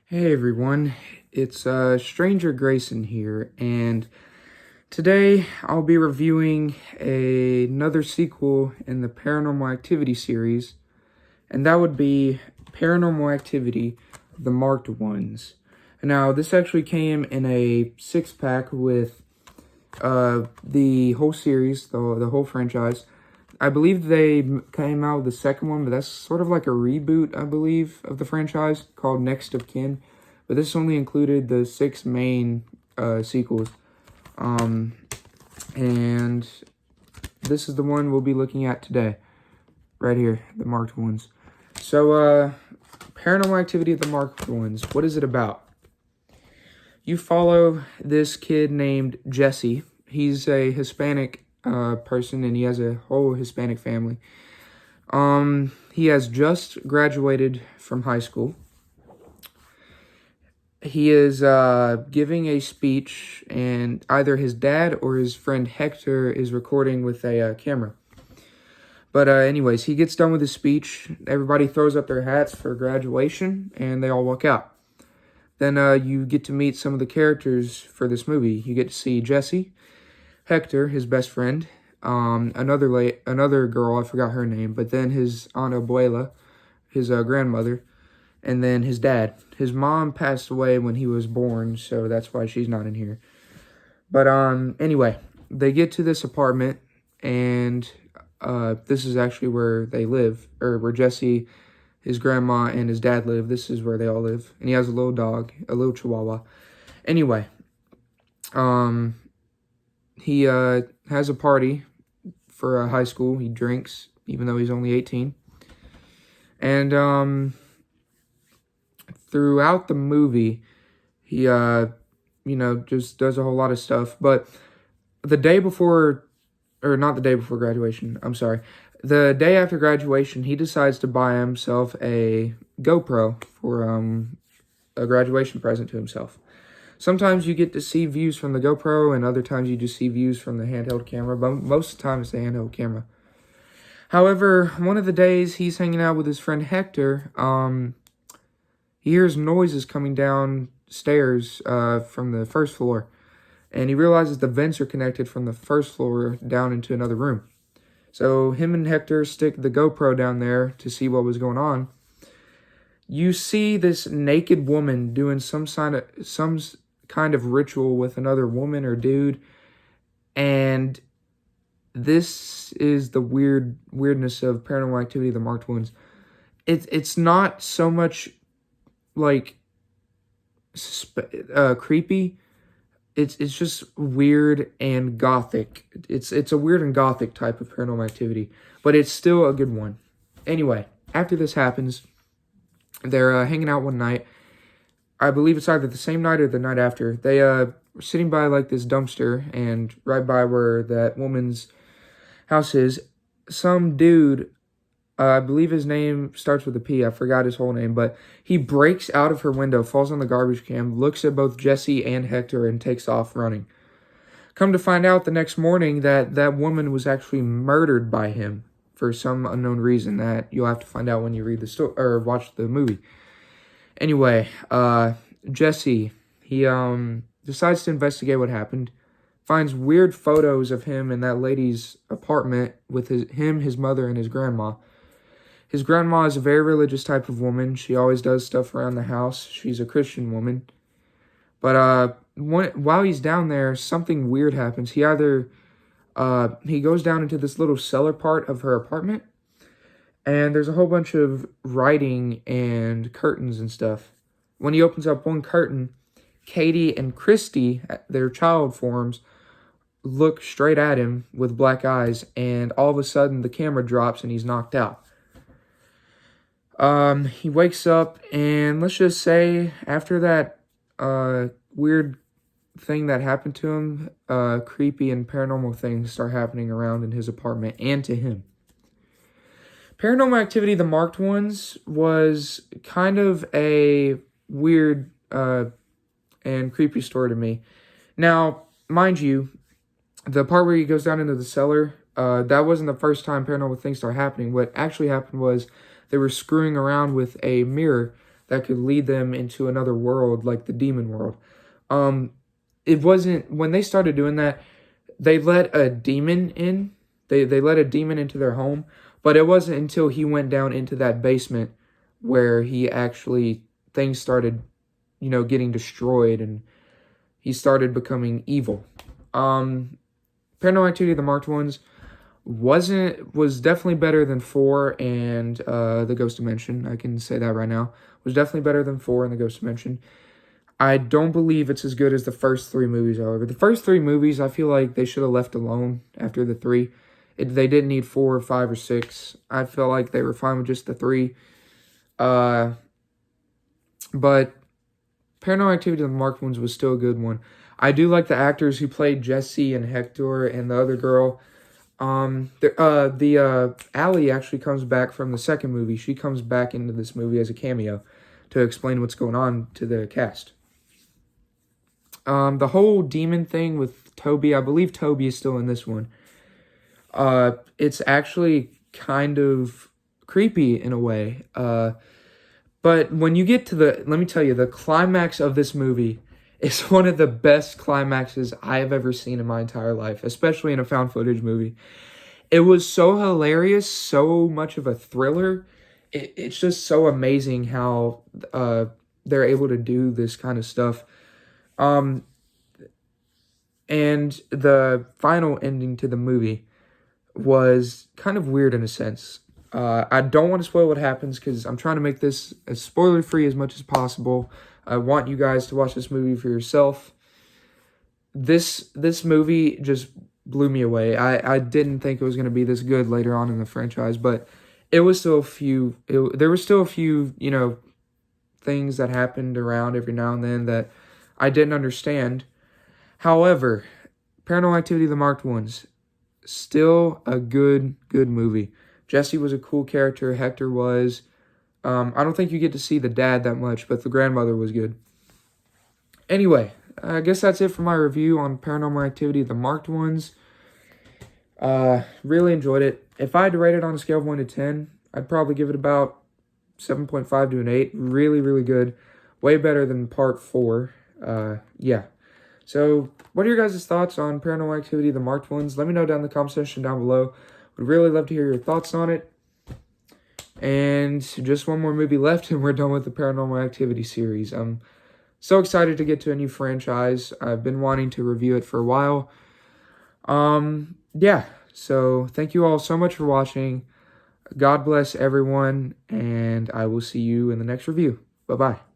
Hey everyone, it's Stranger Grayson here, and today I'll be reviewing another sequel in the Paranormal Activity series, and that would be Paranormal Activity, The Marked Ones. Now, this actually came in a six-pack with the whole series, the whole franchise. I believe they came out with the second one, but that's sort of like a reboot, I believe, of the franchise called Next of Kin. But this only included the six main sequels. And this is the one we'll be looking at today. Right here, the marked ones. So, Paranormal Activity of the Marked Ones. What is it about? You follow this kid named Jesse. He's a Hispanic person, and he has a whole Hispanic family. He has just graduated from high school. He is giving a speech, and either his dad or his friend Hector is recording with a camera. But anyways, he gets done with his speech. Everybody throws up their hats for graduation, and they all walk out. Then you get to meet some of the characters for this movie. You get to see Jesse, Hector, his best friend, another girl, I forgot her name, but then his Aunt Abuela, his grandmother, and then his dad. His mom passed away when he was born, so that's why she's not in here. But anyway, they get to this apartment, and this is actually where they live, or where Jesse, his grandma, and his dad live. This is where they all live. And he has a little dog, a little chihuahua. Anyway, he has a party for high school. He drinks, even though he's only 18. And throughout the movie, he, just does a whole lot of stuff. But the day before, or not the day before graduation, I'm sorry. The day after graduation, he decides to buy himself a GoPro for a graduation present to himself. Sometimes you get to see views from the GoPro, and other times you just see views from the handheld camera, but most of the time it's the handheld camera. However, one of the days he's hanging out with his friend Hector, he hears noises coming downstairs from the first floor, and he realizes the vents are connected from the first floor down into another room. So him and Hector stick the GoPro down there to see what was going on. You see this naked woman doing some kind of ritual with another woman or dude, and this is the weirdness of Paranormal Activity: The Marked Ones. It's not so much like creepy. It's just weird and gothic. It's a weird and gothic type of Paranormal Activity, but it's still a good one. Anyway, after this happens, they're hanging out one night. I believe it's either the same night or the night after. They were sitting by like this dumpster, and right by where that woman's house is, some dude, I believe his name starts with a P. I forgot his whole name, but he breaks out of her window, falls on the garbage can, looks at both Jesse and Hector, and takes off running. Come to find out the next morning that woman was actually murdered by him for some unknown reason that you'll have to find out when you read the story or watch the movie. Anyway, Jesse, he decides to investigate what happened, finds weird photos of him in that lady's apartment with his mother, and his grandma. His grandma is a very religious type of woman. She always does stuff around the house. She's a Christian woman. But while he's down there, something weird happens. He goes down into this little cellar part of her apartment, and there's a whole bunch of writing and curtains and stuff. When he opens up one curtain, Katie and Christy, their child forms, look straight at him with black eyes, and all of a sudden the camera drops and he's knocked out. He wakes up, and let's just say after that weird thing that happened to him, creepy and paranormal things start happening around in his apartment and to him. Paranormal Activity: The Marked Ones was kind of a weird and creepy story to me. Now, mind you, the part where he goes down into the cellar, that wasn't the first time paranormal things started happening. What actually happened was they were screwing around with a mirror that could lead them into another world, like the demon world. It wasn't, when they started doing that, they let a demon in. They let a demon into their home, but it wasn't until he went down into that basement where he actually, things started, getting destroyed, and he started becoming evil. Paranormal Activity, the marked ones, was definitely better than 4 and the Ghost Dimension. I can say that right now. Was definitely better than 4 and the Ghost Dimension. I don't believe it's as good as the first 3 movies, however. The first 3 movies, I feel like they should have left alone after the 3. They didn't need 4 or 5 or 6. I feel like they were fine with just the 3. But Paranormal Activity, the marked ones, was still a good one. I do like the actors who played Jesse and Hector and the other girl. Allie actually comes back from the second movie. She comes back into this movie as a cameo to explain what's going on to the cast. The whole demon thing with Toby, I believe Toby is still in this one. It's actually kind of creepy in a way. But when you get to let me tell you, the climax of this movie is one of the best climaxes I have ever seen in my entire life, especially in a found footage movie. It was so hilarious, so much of a thriller. It's just so amazing how they're able to do this kind of stuff. And the final ending to the movie was kind of weird in a sense. I don't want to spoil what happens because I'm trying to make this as spoiler-free as much as possible. I want you guys to watch this movie for yourself. This movie just blew me away. I didn't think it was going to be this good later on in the franchise, but it was still there were still a few, things that happened around every now and then that I didn't understand. However, Paranormal Activity, the marked ones, still a good movie. Jesse was a cool character. Hector was. I don't think you get to see the dad that much, but the grandmother was good. Anyway, I guess that's it for my review on Paranormal Activity, the marked ones. Really enjoyed it. If I had to rate it on a scale of 1 to 10, I'd probably give it about 7.5 to an 8. Really, really good. Way better than part 4. Yeah. So, what are your guys' thoughts on Paranormal Activity, the marked ones? Let me know down in the comment section down below. Would really love to hear your thoughts on it. And just one more movie left, and we're done with the Paranormal Activity series. I'm so excited to get to a new franchise. I've been wanting to review it for a while. Yeah. So, thank you all so much for watching. God bless everyone, and I will see you in the next review. Bye-bye.